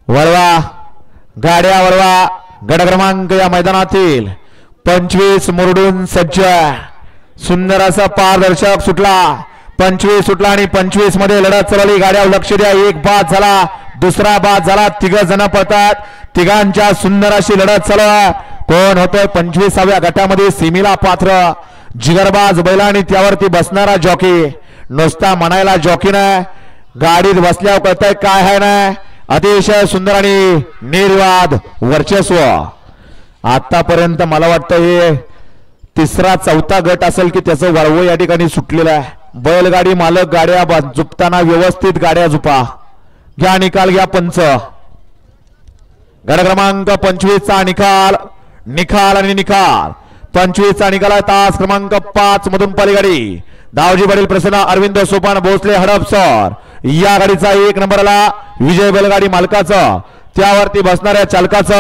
वळवा गाड्या वळवा. गट क्रमांक या मैदानातील 25 मुरडून सज्ज. सुंदर असा पारदर्शक सुटला. 25 सुटला आणि 25 मध्ये लढत चालली. गाड्यावर लक्ष द्या. एक बाद झाला, दुसरा बाद झाला. तिघ जण पळतात. तिघांच्या सुंदर अशी लढत चालू आहे. कोण होतोय 25व्या गटामध्ये सीमेला पात्र? जिगरबाज बैल आणि त्यावरती बसणारा जॉकी. नुसता म्हणायला जॉकी नाही, गाडीत बसल्यावर कळतंय काय आहे ना. अतिशय सुंदर आणि निर्वाद वर्चस्व. आतापर्यंत मला वाटतं हे तिसरा चौथा गट असेल की त्याचं वळव या ठिकाणी सुटलेलं आहे. बैलगाडी मालक गाड्या झुपताना व्यवस्थित गाड्या झुपा. घ्या निकाल, घ्या पंच. गट क्रमांक 25 चा निकाल. निकाल आणि निकाल. 25 चा निकाल आहे. तास क्रमांक 5 मधून पलीगाडी दावजी वडील प्रसन्न अरविंद सोपान भोसले हडपसर. या गाडीचा 1 नंबरला विजय बैलगाडी मालकाचं, त्यावरती बसणाऱ्या चालकाचं